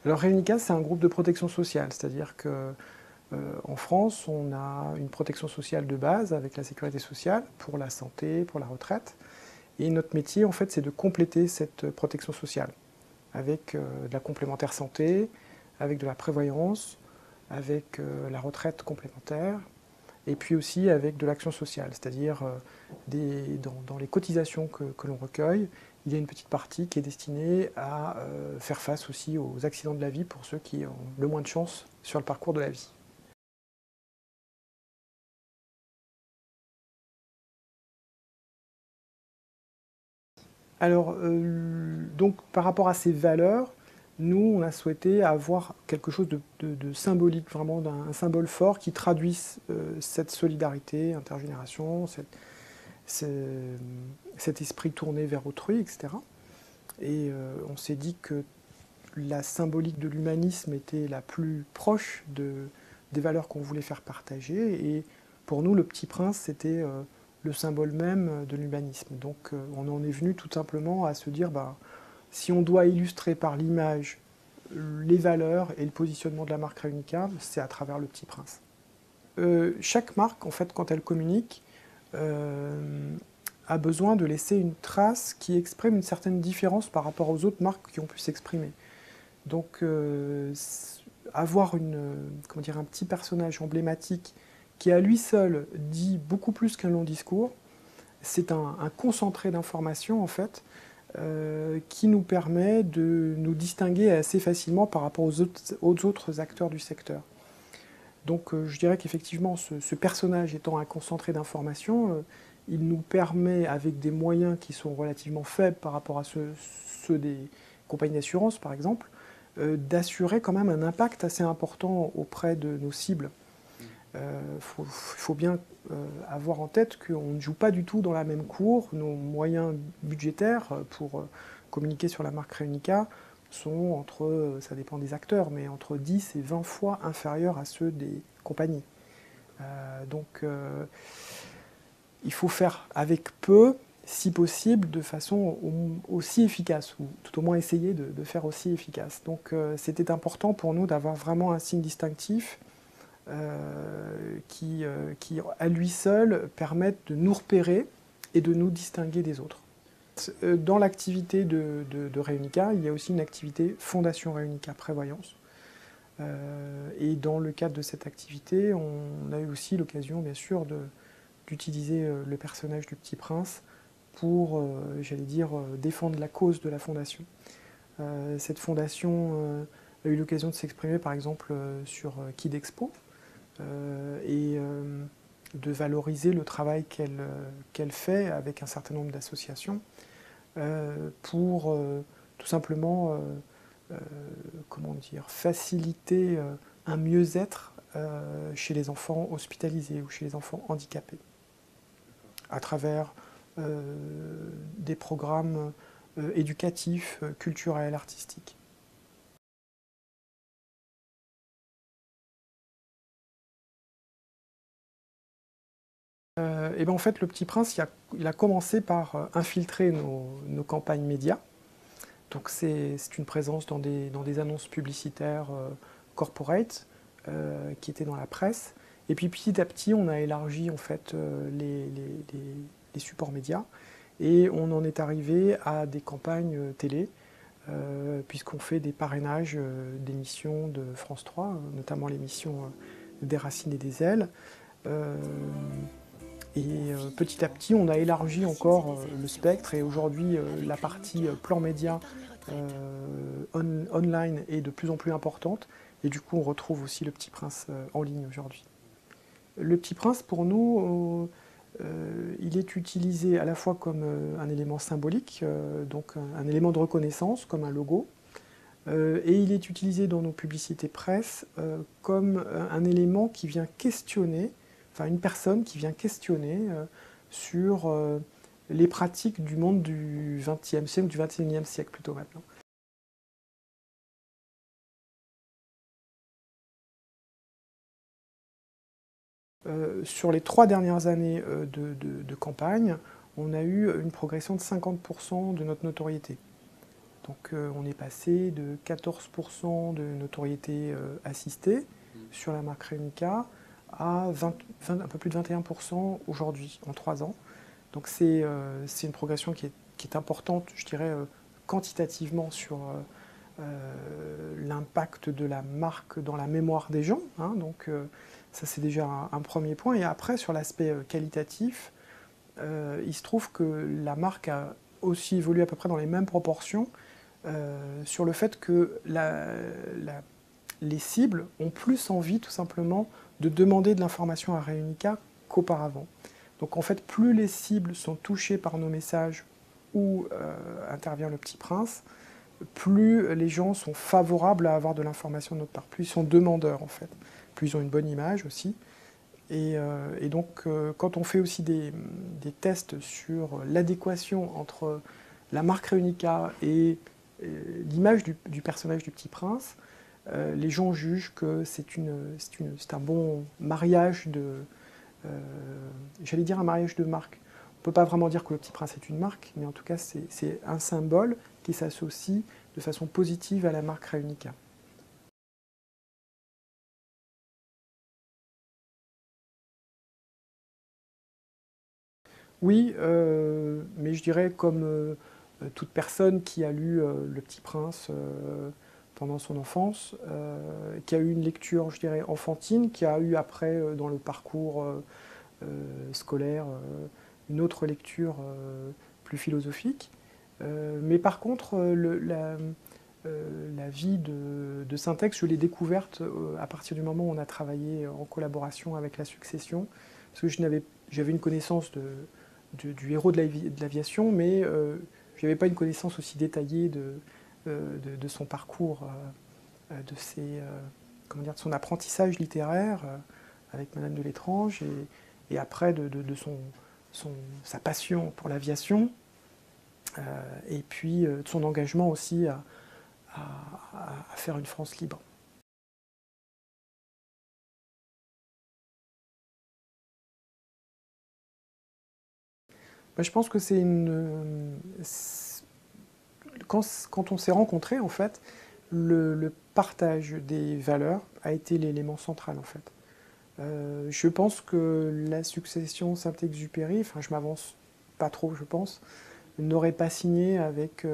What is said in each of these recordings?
Alors Réunica, c'est un groupe de protection sociale, c'est-à-dire que en France, on a une protection sociale de base avec la sécurité sociale pour la santé, pour la retraite. Et notre métier, en fait, c'est de compléter cette protection sociale avec de la complémentaire santé, avec de la prévoyance, avec la retraite complémentaire, et puis aussi avec de l'action sociale, c'est-à-dire dans les cotisations que l'on recueille, il y a une petite partie qui est destinée à faire face aussi aux accidents de la vie pour ceux qui ont le moins de chance sur le parcours de la vie. Alors, donc par rapport à ces valeurs, nous, on a souhaité avoir quelque chose de symbolique, vraiment un symbole fort qui traduise cette solidarité intergénération, cet esprit tourné vers autrui, etc. Et on s'est dit que la symbolique de l'humanisme était la plus proche des valeurs qu'on voulait faire partager. Et pour nous, le Petit Prince, c'était le symbole même de l'humanisme. Donc on en est venu tout simplement à se dire, bah, si on doit illustrer par l'image les valeurs et le positionnement de la marque Réunica, c'est à travers le Petit Prince. Chaque marque, en fait, quand elle communique, a besoin de laisser une trace qui exprime une certaine différence par rapport aux autres marques qui ont pu s'exprimer. Donc avoir comment dire, un petit personnage emblématique qui à lui seul dit beaucoup plus qu'un long discours, c'est un concentré d'informations en fait qui nous permet de nous distinguer assez facilement par rapport aux autres acteurs du secteur. Donc je dirais qu'effectivement ce personnage étant un concentré d'informations, il nous permet avec des moyens qui sont relativement faibles par rapport à ceux des compagnies d'assurance par exemple, d'assurer quand même un impact assez important auprès de nos cibles. Faut bien avoir en tête qu'on ne joue pas du tout dans la même cour. Nos moyens budgétaires pour communiquer sur la marque Réunica sont entre, ça dépend des acteurs, mais entre 10 et 20 fois inférieurs à ceux des compagnies. Donc il faut faire avec peu, si possible, de façon aussi efficace, ou tout au moins essayer de faire aussi efficace. Donc c'était important pour nous d'avoir vraiment un signe distinctif qui, à lui seul, permette de nous repérer et de nous distinguer des autres. Dans l'activité de Réunica, il y a aussi une activité Fondation Réunica Prévoyance. Et dans le cadre de cette activité, on a eu aussi l'occasion, bien sûr, d'utiliser le personnage du Petit Prince pour, j'allais dire, défendre la cause de la fondation. Cette fondation a eu l'occasion de s'exprimer, par exemple, sur Kid Expo, et de valoriser le travail qu'elle fait avec un certain nombre d'associations pour tout simplement comment dire, faciliter un mieux-être chez les enfants hospitalisés ou chez les enfants handicapés à travers des programmes éducatifs, culturels, artistiques. Et ben en fait, le Petit Prince, il a commencé par infiltrer nos campagnes médias. Donc c'est une présence dans des annonces publicitaires corporate qui étaient dans la presse. Et puis petit à petit, on a élargi en fait les supports médias et on en est arrivé à des campagnes télé, puisqu'on fait des parrainages d'émissions de France 3, notamment l'émission Des Racines et des Ailes. Et petit à petit, on a élargi encore le spectre et aujourd'hui, la partie plan média online est de plus en plus importante. Et du coup, on retrouve aussi le Petit Prince en ligne aujourd'hui. Le Petit Prince, pour nous, il est utilisé à la fois comme un élément symbolique, donc un élément de reconnaissance, comme un logo, et il est utilisé dans nos publicités presse comme un élément qui vient questionner, enfin une personne qui vient questionner sur les pratiques du monde du XXe siècle, du XXIe siècle plutôt maintenant. Sur les 3 dernières années de campagne, on a eu une progression de 50% de notre notoriété. Donc on est passé de 14% de notoriété assistée sur la marque Réunica à un peu plus de 21% aujourd'hui, en 3 ans. Donc c'est une progression qui est importante, je dirais, quantitativement sur l'impact de la marque dans la mémoire des gens. Hein. Donc ça c'est déjà un premier point. Et après, sur l'aspect qualitatif, il se trouve que la marque a aussi évolué à peu près dans les mêmes proportions sur le fait que les cibles ont plus envie tout simplement de demander de l'information à Réunica qu'auparavant. Donc en fait, plus les cibles sont touchées par nos messages où intervient le Petit Prince, plus les gens sont favorables à avoir de l'information de notre part, plus ils sont demandeurs en fait, plus ils ont une bonne image aussi. Et donc quand on fait aussi des tests sur l'adéquation entre la marque Réunica et l'image du personnage du Petit Prince, les gens jugent que c'est un bon mariage j'allais dire un mariage de marque. On ne peut pas vraiment dire que le Petit Prince est une marque, mais en tout cas c'est un symbole qui s'associe de façon positive à la marque Réunica. Oui, mais je dirais comme toute personne qui a lu Le Petit Prince pendant son enfance, qui a eu une lecture, je dirais, enfantine, qui a eu après dans le parcours scolaire une autre lecture plus philosophique. Mais par contre, la vie de Syntex, je l'ai découverte à partir du moment où on a travaillé en collaboration avec la Succession, parce que j'avais une connaissance du héros de l'aviation, mais je n'avais pas une connaissance aussi détaillée de son parcours, comment dire, de son apprentissage littéraire avec Madame de l'Étrange, et après de sa passion pour l'aviation, et puis de son engagement aussi à faire une France libre. Ben, je pense que c'est quand on s'est rencontrés, en fait, le partage des valeurs a été l'élément central, en fait. Je pense que la succession Saint-Exupéry, enfin je m'avance pas trop, je pense, n'aurait pas signé avec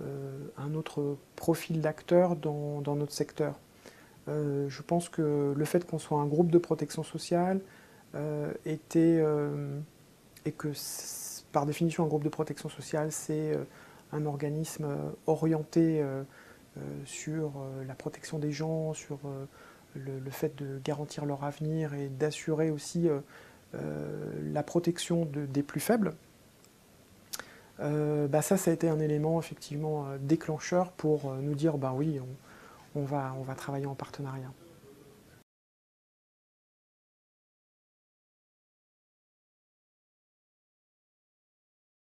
un autre profil d'acteur dans notre secteur. Je pense que le fait qu'on soit un groupe de protection sociale et que par définition un groupe de protection sociale c'est un organisme orienté sur la protection des gens, sur le fait de garantir leur avenir et d'assurer aussi la protection des plus faibles. Bah ça a été un élément effectivement déclencheur pour nous dire bah oui, on va travailler en partenariat.